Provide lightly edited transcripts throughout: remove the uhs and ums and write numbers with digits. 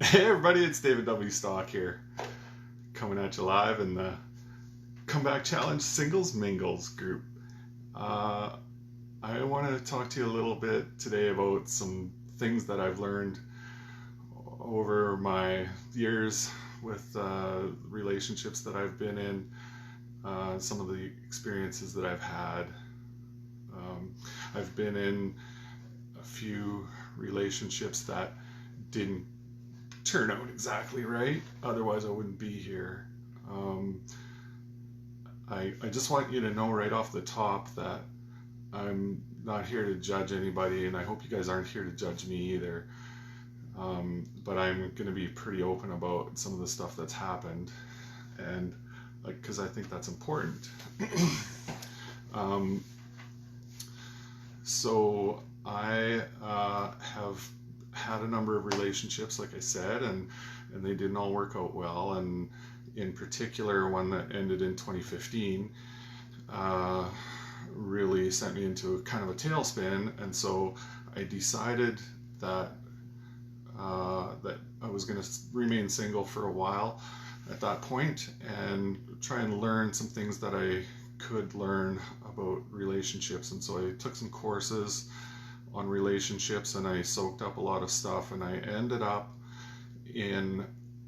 Hey everybody, it's David W. Stock here, coming at you live in the Comeback Challenge Singles Mingles group. I want to talk to you a little bit today about some things that I've learned over my years with relationships that I've been in, some of the experiences that I've had. I've been in a few relationships that didn't turn out exactly right, otherwise I wouldn't be here. I just want you to know right off the top that I'm not here to judge anybody, and I hope you guys aren't here to judge me either. But I'm going to be pretty open about some of the stuff that's happened, and because I think that's important. So I have had a number of relationships, like I said, and they didn't all work out well. And in particular, one that ended in 2015 really sent me into a kind of a tailspin. And so I decided that that I was going to remain single for a while at that point and try and learn some things that I could learn about relationships. And so I took some courses on relationships, and I soaked up a lot of stuff, and I ended up in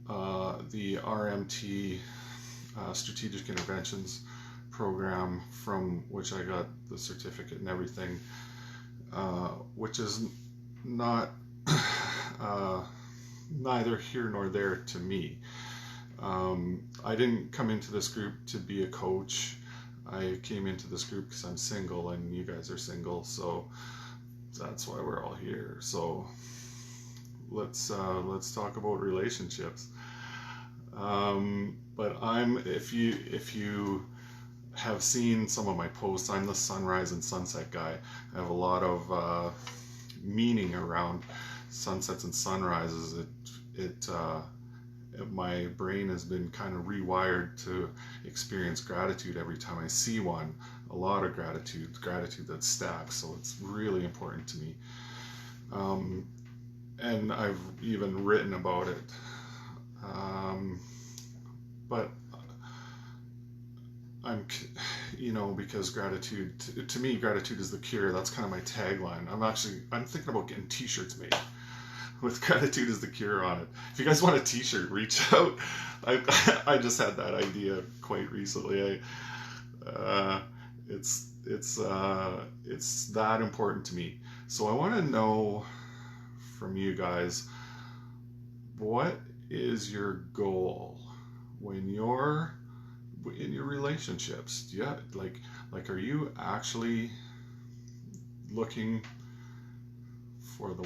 the RMT Strategic Interventions program, from which I got the certificate and everything, which is not neither here nor there to me. I didn't come into this group to be a coach. I came into this group because I'm single and you guys are single, so that's why we're all here. So let's talk about relationships. But if you have seen some of my posts, I'm the sunrise and sunset guy. I have a lot of meaning around sunsets and sunrises. My brain has been kind of rewired to experience gratitude every time I see one. A lot of gratitude that stacks, so it's really important to me. And I've even written about it. But because gratitude, to me, gratitude is the cure. That's kind of my tagline. I'm thinking about getting t-shirts made with gratitude is the cure on it. If you guys want a t-shirt, reach out. I just had that idea quite recently. It's that important to me. So I want to know from you guys, what is your goal when you're in your relationships? Yeah, like are you actually looking for the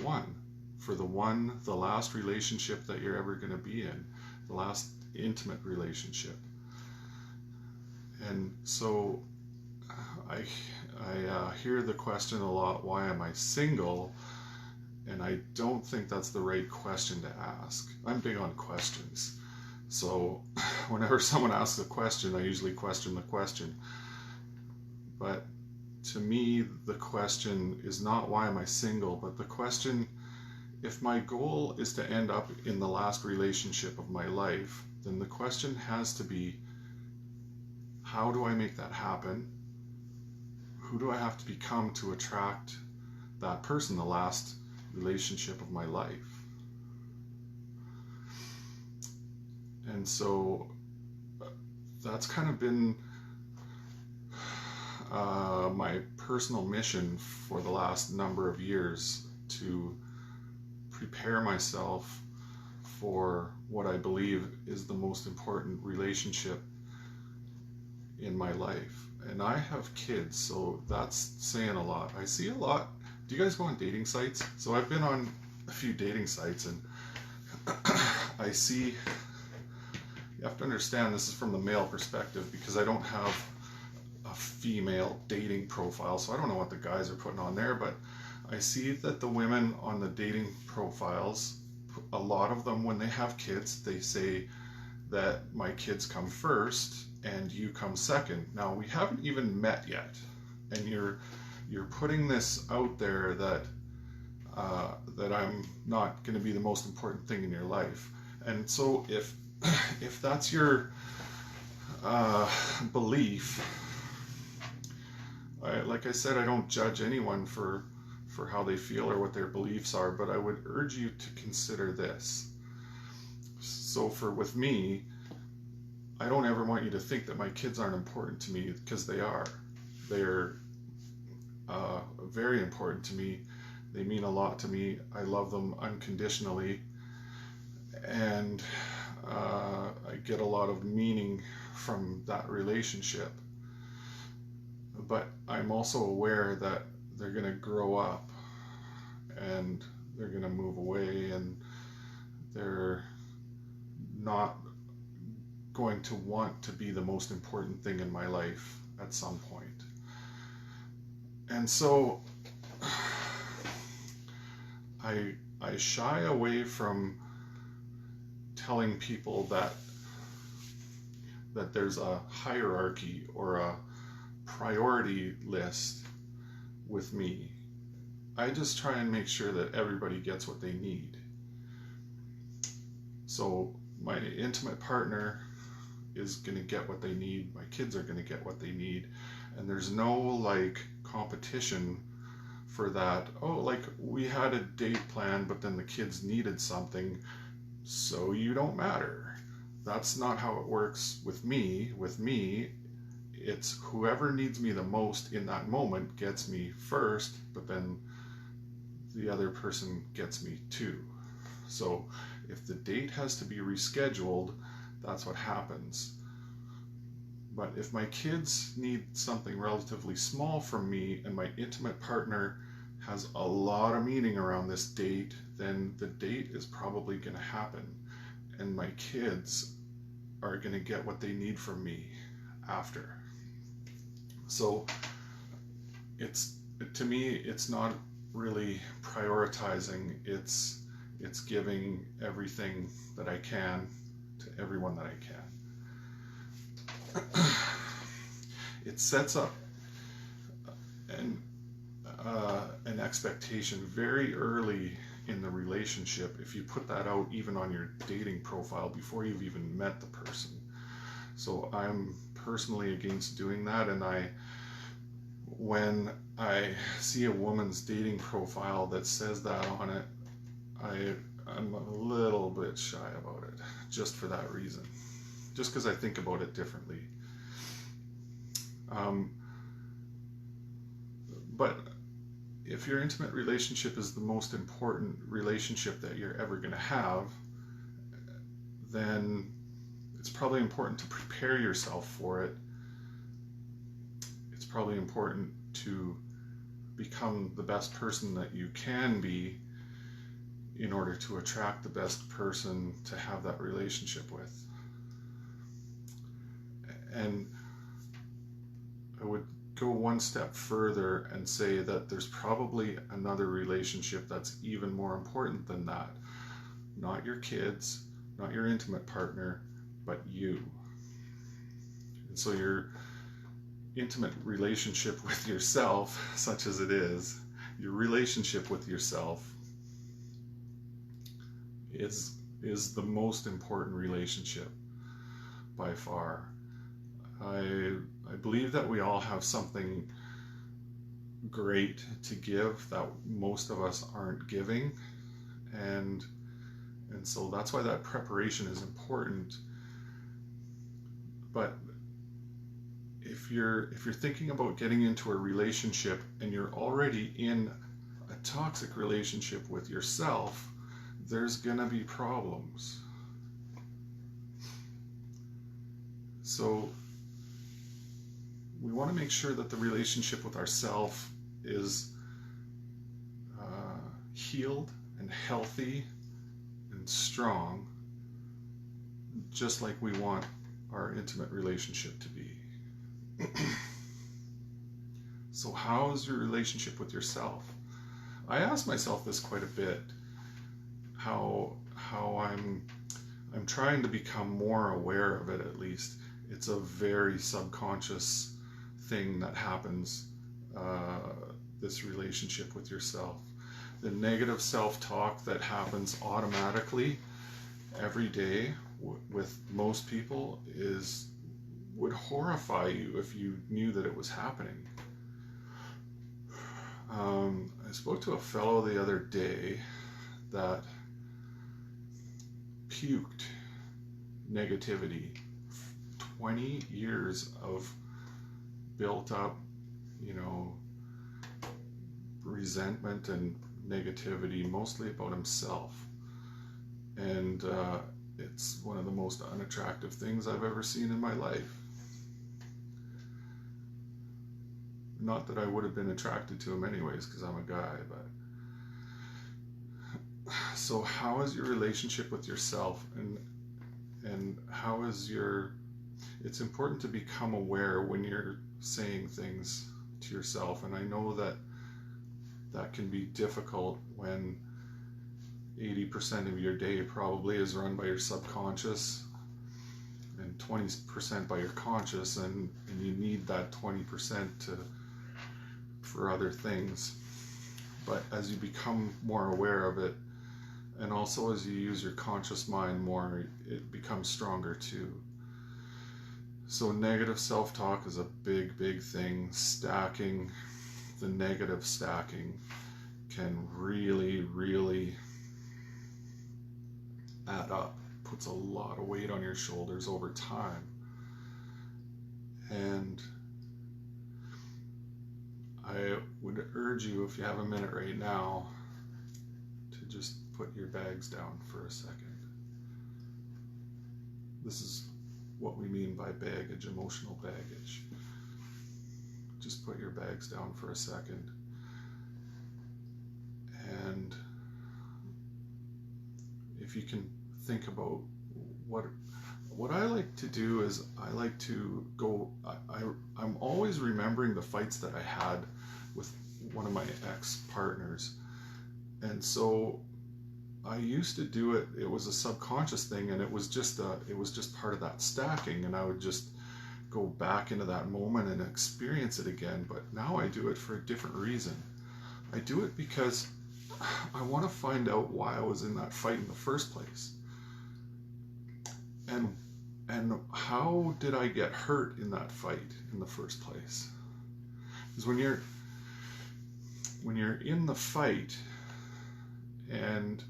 last relationship that you're ever going to be in, the last intimate relationship? And so I hear the question a lot, why am I single? And I don't think that's the right question to ask. I'm big on questions. So whenever someone asks a question, I usually question the question. But to me, the question is not why am I single, but the question, if my goal is to end up in the last relationship of my life, then the question has to be, how do I make that happen? Who do I have to become to attract that person, the last relationship of my life? And so that's kind of been my personal mission for the last number of years, to prepare myself for what I believe is the most important relationship in my life. And I have kids, so that's saying a lot. I see a lot. Do you guys go on dating sites? So I've been on a few dating sites, and I see, you have to understand this is from the male perspective, because I don't have a female dating profile, so I don't know what the guys are putting on there, but I see that the women on the dating profiles, a lot of them, when they have kids, they say that my kids come first and you come second. Now, we haven't even met yet, and you're putting this out there that that I'm not going to be the most important thing in your life. And so if that's your belief, like I said, I don't judge anyone for how they feel or what their beliefs are, but I would urge you to consider this. So with me, I don't ever want you to think that my kids aren't important to me, because they are. They're very important to me. They mean a lot to me. I love them unconditionally, and I get a lot of meaning from that relationship. But I'm also aware that they're going to grow up and they're going to move away, and they're not going to want to be the most important thing in my life at some point. And so I shy away from telling people that there's a hierarchy or a priority list with me. I just try and make sure that everybody gets what they need. So my intimate partner is going to get what they need. My kids are going to get what they need. And there's no like competition for that. Oh, like we had a date plan, but then the kids needed something, so you don't matter. That's not how it works with me. With me, it's whoever needs me the most in that moment gets me first, but then the other person gets me too. So if the date has to be rescheduled, that's what happens. But if my kids need something relatively small from me and my intimate partner has a lot of meaning around this date, then the date is probably going to happen. And my kids are going to get what they need from me after. So to me, it's not really prioritizing. It's giving everything that I can to everyone that I can. It sets up an expectation very early in the relationship if you put that out even on your dating profile before you've even met the person. So I'm personally against doing that, and when I see a woman's dating profile that says that on it, I'm a little bit shy about it, just for that reason, just because I think about it differently. But if your intimate relationship is the most important relationship that you're ever going to have, then it's probably important to prepare yourself for it. It's probably important to become the best person that you can be in order to attract the best person to have that relationship with. And I would go one step further and say that there's probably another relationship that's even more important than that. Not your kids, not your intimate partner, but you. And so your intimate relationship with yourself, such as it is, your relationship with yourself is the most important relationship by far. I believe that we all have something great to give that most of us aren't giving, and so that's why that preparation is important. But if you're thinking about getting into a relationship and you're already in a toxic relationship with yourself, there's gonna be problems. So we want to make sure that the relationship with ourselves is healed and healthy and strong, just like we want our intimate relationship to be. So how is your relationship with yourself? I ask myself this quite a bit, how I'm trying to become more aware of it. At least it's a very subconscious thing that happens, this relationship with yourself. the negative self-talk that happens automatically every day with most people would horrify you if you knew that it was happening. I spoke to a fellow the other day that puked negativity. 20 years of built up, resentment and negativity, mostly about himself. And it's one of the most unattractive things I've ever seen in my life. Not that I would have been attracted to him anyways, because I'm a guy, but... So how is your relationship with yourself, and how is your... It's important to become aware when you're saying things to yourself, and I know that can be difficult when 80% of your day probably is run by your subconscious and 20% by your conscious, and you need that 20% for other things. But as you become more aware of it, and also as you use your conscious mind more, it becomes stronger too. So negative self-talk is a big, big thing. Stacking, the negative stacking can really, really add up. Puts a lot of weight on your shoulders over time. And I would urge you, if you have a minute right now, to just put your bags down for a second. This is what we mean by baggage, emotional baggage. Just put your bags down for a second. And if you can think about what I like to do is I like to go, I'm always remembering the fights that I had with one of my ex-partners. And so I used to do it, it was a subconscious thing, and it was just part of that stacking, and I would just go back into that moment and experience it again. But now I do it for a different reason. I do it because I want to find out why I was in that fight in the first place. And how did I get hurt in that fight in the first place? Because when you're in the fight, and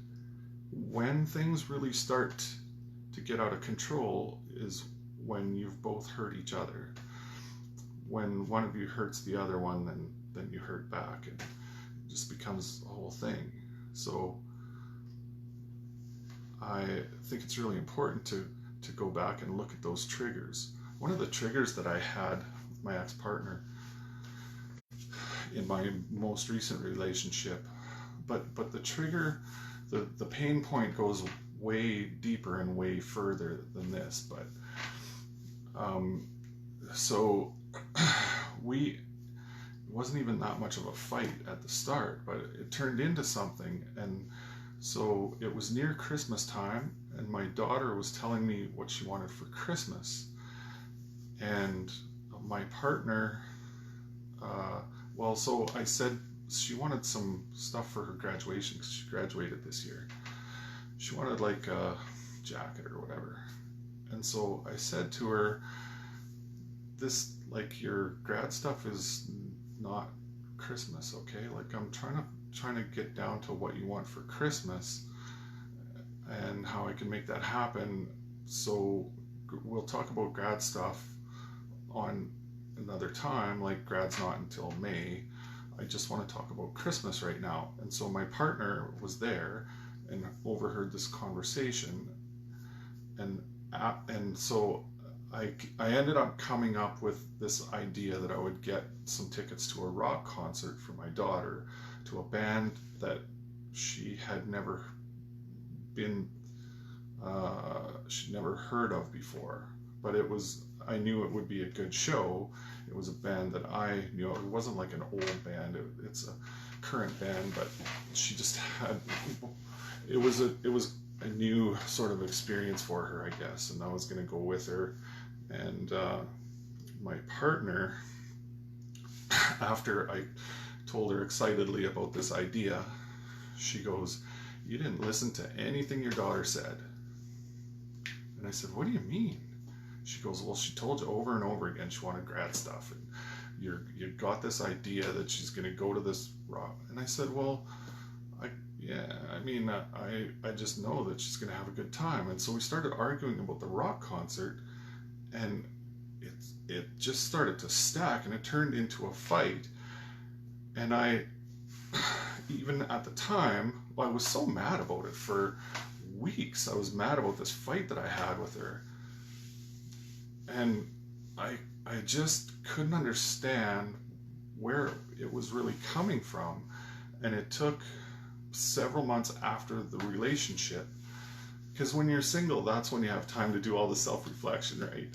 when things really start to get out of control is when you've both hurt each other. When one of you hurts the other one, then you hurt back, and it just becomes a whole thing. So I think it's really important to go back and look at those triggers. One of the triggers that I had with my ex-partner in my most recent relationship, but the trigger, the pain point goes way deeper and way further than this. But so it wasn't even that much of a fight at the start, but it turned into something. And so it was near Christmas time, and my daughter was telling me what she wanted for Christmas. And my partner, so I said she wanted some stuff for her graduation, because she graduated this year. She wanted like a jacket or whatever. And so I said to her, this, like, your grad stuff is not Christmas, okay? Like, I'm trying to get down to what you want for Christmas and how I can make that happen. So we'll talk about grad stuff on another time. Like, grad's not until May. I just want to talk about Christmas right now. And so my partner was there and overheard this conversation, and so I ended up coming up with this idea that I would get some tickets to a rock concert for my daughter, to a band that she had never she'd never heard of before. But I knew it would be a good show. It was a band that I knew. It wasn't like an old band. It's a current band, but she just had, it was a new sort of experience for her, I guess, and I was going to go with her. And my partner, after I told her excitedly about this idea, she goes, "You didn't listen to anything your daughter said." And I said, "What do you mean?" She goes, "Well, she told you over and over again she wanted grad stuff, and you got this idea that she's going to go to this rock." And I said, "Well, I just know that she's going to have a good time." And so we started arguing about the rock concert, and it just started to stack, and it turned into a fight. And I, even at the time, I was so mad about it for weeks. I was mad about this fight that I had with her. And I just couldn't understand where it was really coming from. And it took several months after the relationship, because when you're single, that's when you have time to do all the self-reflection, right?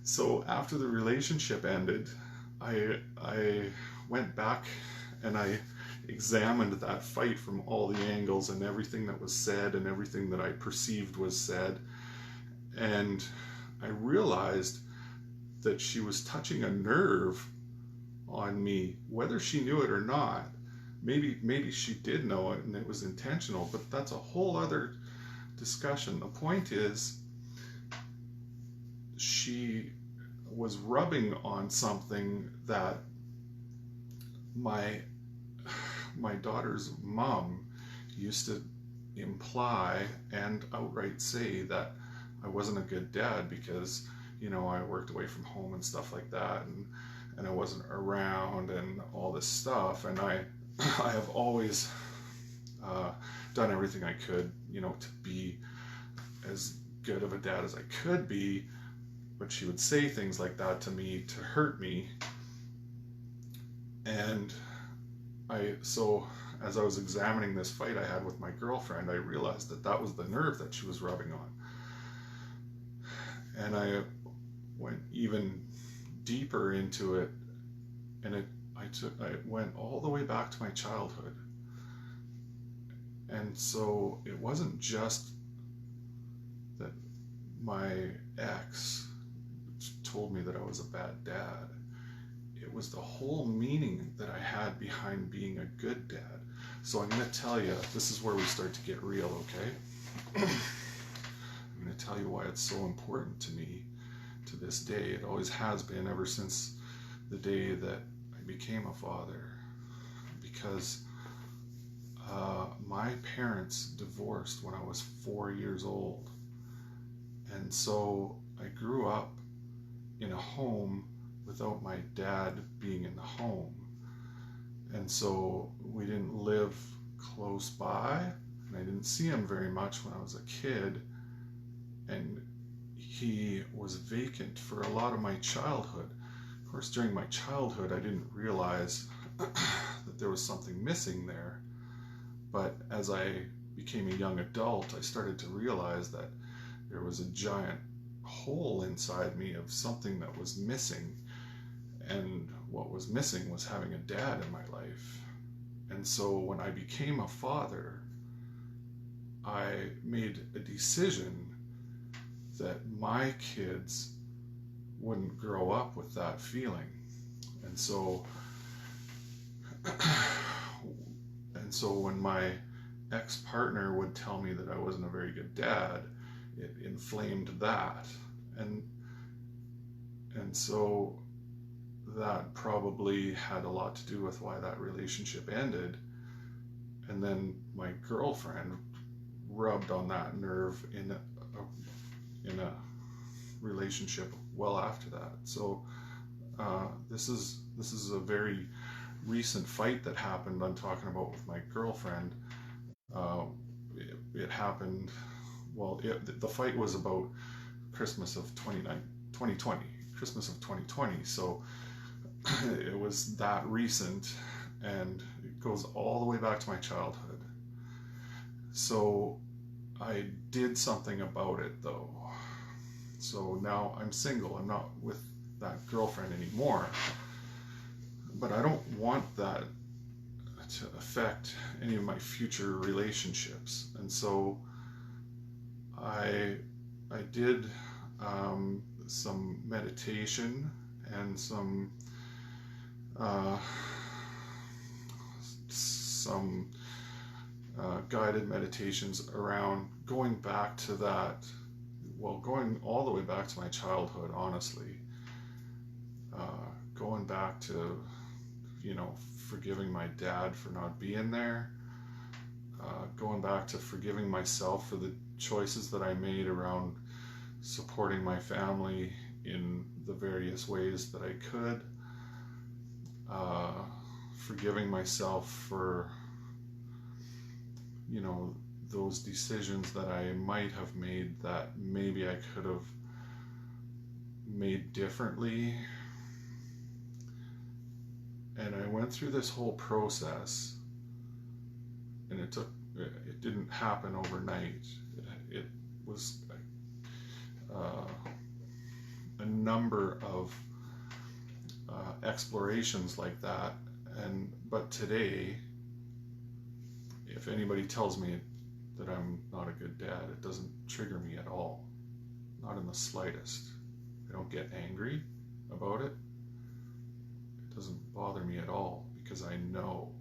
So after the relationship ended, I went back and I examined that fight from all the angles and everything that was said and everything that I perceived was said. And I realized that she was touching a nerve on me, whether she knew it or not. Maybe she did know it and it was intentional, but that's a whole other discussion. The point is, she was rubbing on something that my daughter's mom used to imply and outright say that I wasn't a good dad because, I worked away from home and stuff like that, and I wasn't around and all this stuff. And I have always done everything I could, to be as good of a dad as I could be. But she would say things like that to me to hurt me. And so as I was examining this fight I had with my girlfriend, I realized that was the nerve that she was rubbing on. And I went even deeper into it, and I went all the way back to my childhood. And so it wasn't just that my ex told me that I was a bad dad. It was the whole meaning that I had behind being a good dad. So I'm going to tell you, this is where we start to get real, okay? I'm going to tell you why it's so important to me to this day. It always has been, ever since the day that I became a father. Because my parents divorced when I was 4 years old. And so I grew up in a home without my dad being in the home. And so we didn't live close by, and I didn't see him very much when I was a kid. And he was vacant for a lot of my childhood. Of course, during my childhood, I didn't realize that there was something missing there. But as I became a young adult, I started to realize that there was a giant hole inside me of something that was missing. And what was missing was having a dad in my life. And so when I became a father, I made a decision that my kids wouldn't grow up with that feeling. And so when my ex-partner would tell me that I wasn't a very good dad, it inflamed that. And so that probably had a lot to do with why that relationship ended. And then my girlfriend rubbed on that nerve in a relationship well after that. So this is a very recent fight that happened. I'm talking about with my girlfriend. It happened. Well, the fight was about Christmas of 2020. Christmas of 2020. So it was that recent, and it goes all the way back to my childhood. So I did something about it, though. So now I'm single. I'm not with that girlfriend anymore. But I don't want that to affect any of my future relationships. And so I did some meditation and some guided meditations around going back to that, well, going all the way back to my childhood, honestly. Going back to, forgiving my dad for not being there. Going back to forgiving myself for the choices that I made around supporting my family in the various ways that I could. Forgiving myself for, those decisions that I might have made that maybe I could have made differently. And I went through this whole process, and it didn't happen overnight. It was a number of explorations like that. But today, if anybody tells me that I'm not a good dad, it doesn't trigger me at all. Not in the slightest. I don't get angry about it. It doesn't bother me at all because I know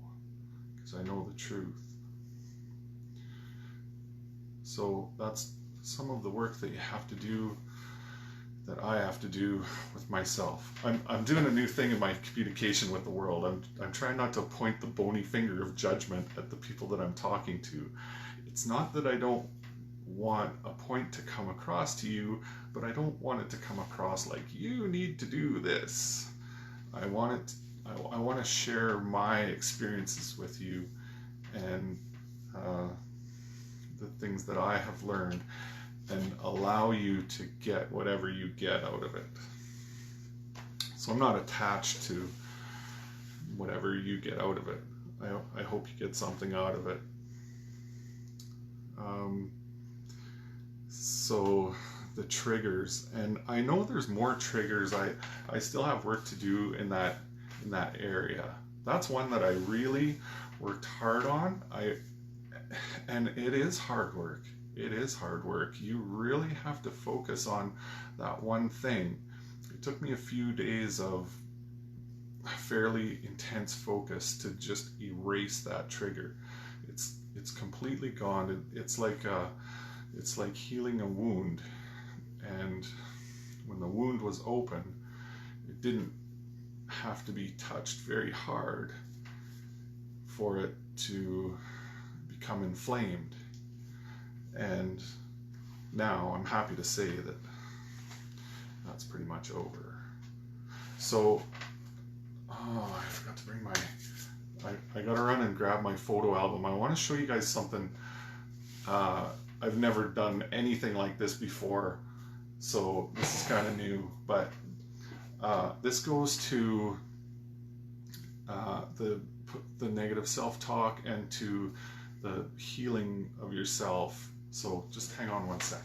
the truth. So that's some of the work that you have to do, that I have to do with myself. I'm doing a new thing in my communication with the world. I'm trying not to point the bony finger of judgment at the people that I'm talking to. It's not that I don't want a point to come across to you, but I don't want it to come across like you need to do this. I want to share my experiences with you and the things that I have learned, and allow you to get whatever you get out of it. So I'm not attached to whatever you get out of it. I hope you get something out of it. So the triggers, and I know there's more triggers. I still have work to do in that area. That's one that I really worked hard on. And it is hard work. It is hard work. You really have to focus on that one thing. It took me a few days of fairly intense focus to just erase that trigger. It's completely gone. It's like healing a wound. And when the wound was open, it didn't have to be touched very hard for it to become inflamed. And now I'm happy to say that that's pretty much over. So, I forgot to bring I gotta run and grab my photo album. I want to show you guys something. I've never done anything like this before, so this is kind of new, but this goes to the negative self-talk and to the healing of yourself. So just hang on one sec.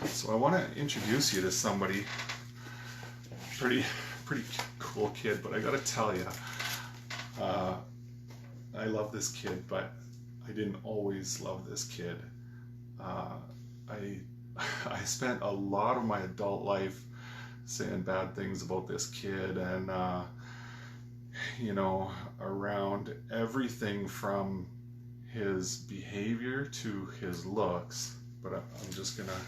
So I want to introduce you to somebody, pretty cool kid, but I gotta tell you, I love this kid, but I didn't always love this kid. I spent a lot of my adult life saying bad things about this kid, and around everything from his behavior to his looks. But I'm just gonna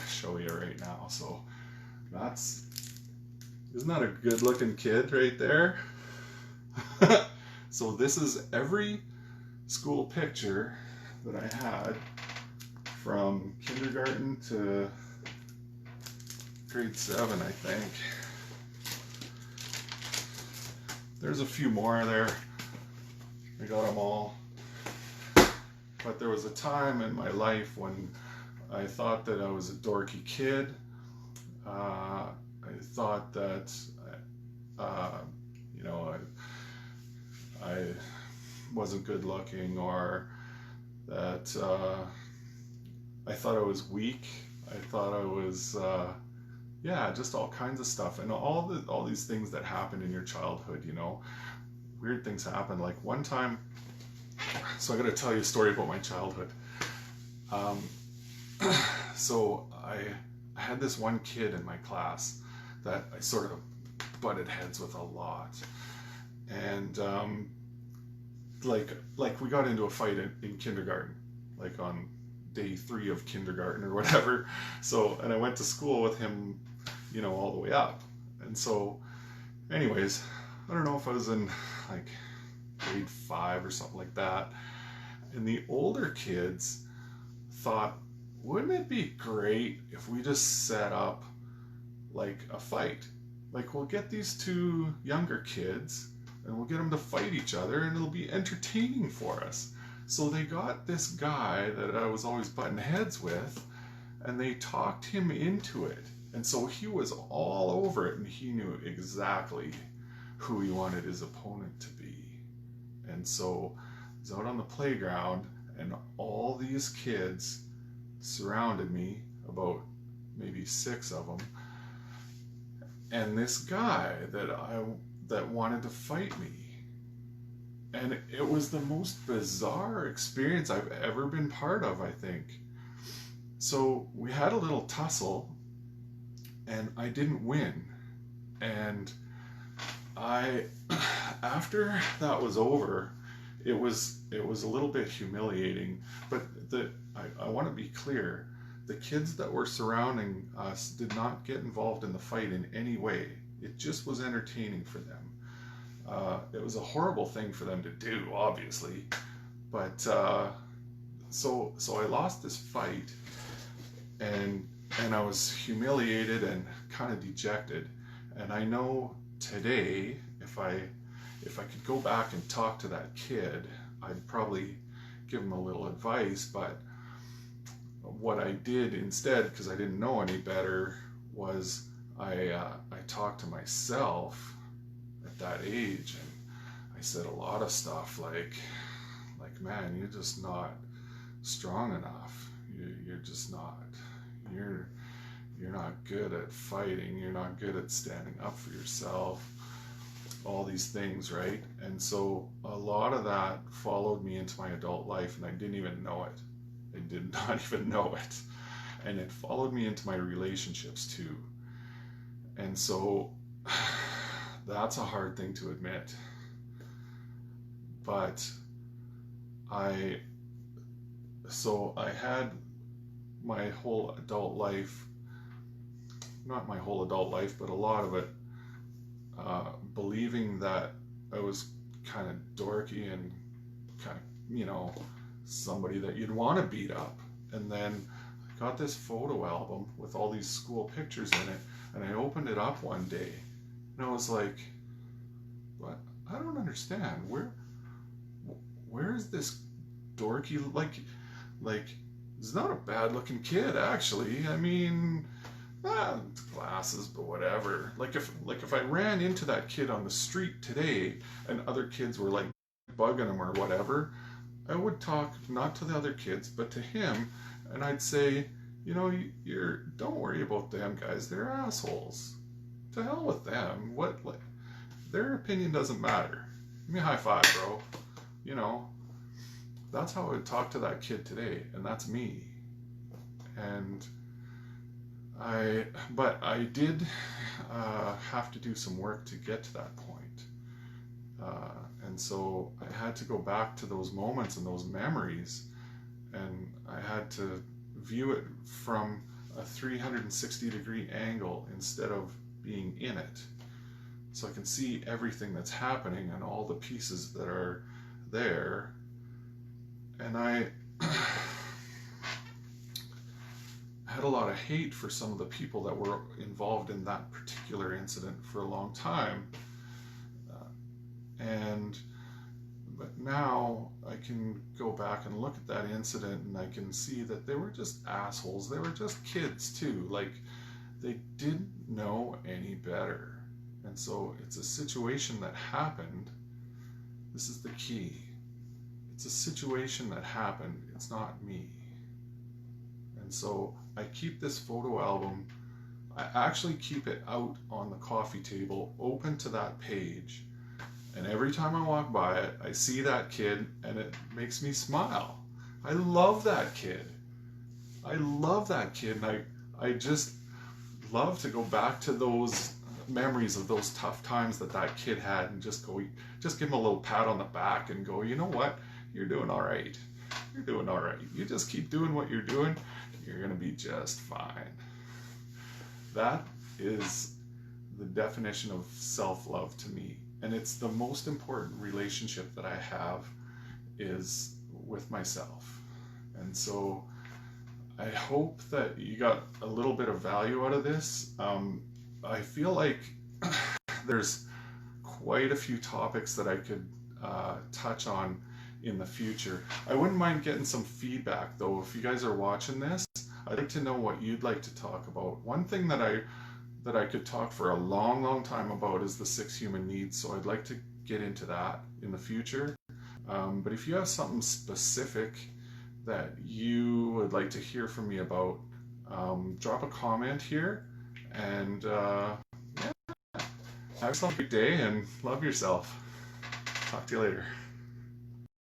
show you right now. So isn't that a good looking kid right there? So this is every school picture that I had from kindergarten to grade 7, I think. There's a few more there. I got them all. But there was a time in my life when I thought that I was a dorky kid. I thought that, I wasn't good looking, or that I thought I was weak. I thought I was, just all kinds of stuff. And all these things that happen in your childhood, weird things happen. Like one time, so I got to tell you a story about my childhood. So I had this one kid in my class that I sort of butted heads with a lot. And like we got into a fight in kindergarten, like on day 3 of kindergarten or whatever. So, and I went to school with him, you know, all the way up. And so anyways, I don't know if I was in like grade 5 or something like that. And the older kids thought, wouldn't it be great if we just set up like a fight? Like, we'll get these 2 younger kids and we'll get them to fight each other and it'll be entertaining for us. So they got this guy that I was always butting heads with, and they talked him into it. And so he was all over it, and he knew exactly who he wanted his opponent to be. And so he's out on the playground, and all these kids surrounded me, about maybe 6 of them, and this guy that wanted to fight me. And it was the most bizarre experience I've ever been part of, I think. So we had a little tussle, and I didn't win. And after that was over, it was a little bit humiliating. But I want to be clear, the kids that were surrounding us did not get involved in the fight in any way. It just was entertaining for them. It was a horrible thing for them to do, obviously, but so I lost this fight, and I was humiliated and kind of dejected. And I know today, if I could go back and talk to that kid, I'd probably give him a little advice. But what I did instead, because I didn't know any better, was I talked to myself at that age, and I said a lot of stuff like man, you're just not strong enough. You're just not. You're not good at fighting. You're not good at standing up for yourself. All these things, right? And so a lot of that followed me into my adult life, and I didn't even know it. I did not even know it. And it followed me into my relationships too. And so that's a hard thing to admit. But I had my whole adult life, not my whole adult life, but a lot of it, believing that I was kind of dorky and kind of, you know, somebody that you'd want to beat up. And then I got this photo album with all these school pictures in it, and I opened it up one day, and I was like, what? I don't understand. Where is this dorky, like, he's not a bad looking kid, actually. I mean, glasses, but whatever. Like if I ran into that kid on the street today and other kids were like bugging him or whatever, I would talk not to the other kids, but to him, and I'd say, you know, don't worry about them guys. They're assholes. To hell with them. Their opinion doesn't matter. Give me a high five, bro. You know, that's how I would talk to that kid today, and that's me. And I did have to do some work to get to that point. And so I had to go back to those moments and those memories, and I had to view it from a 360-degree angle instead of being in it. So I can see everything that's happening and all the pieces that are there. And I had a lot of hate for some of the people that were involved in that particular incident for a long time. But now I can go back and look at that incident, and I can see that they were just assholes. They were just kids too. Like, they didn't know any better. And so it's a situation that happened. This is the key. It's a situation that happened. It's not me. And so I keep this photo album. I actually keep it out on the coffee table, open to that page. And every time I walk by it, I see that kid, and it makes me smile. I love that kid. I love that kid, and I just love to go back to those memories of those tough times that kid had, and just give him a little pat on the back and go, you know what, you're doing all right. You're doing all right. You just keep doing what you're doing. You're going to be just fine. That is the definition of self-love to me. And it's the most important relationship that I have is with myself. And so I hope that you got a little bit of value out of this. I feel like there's quite a few topics that I could touch on in the future. I wouldn't mind getting some feedback though. If you guys are watching this, I'd like to know what you'd like to talk about. One thing that I could talk for a long time about is the 6 human needs, so I'd like to get into that in the future. But if you have something specific that you would like to hear from me about, drop a comment here, and yeah, have yourself a great day and love yourself. Talk to you later.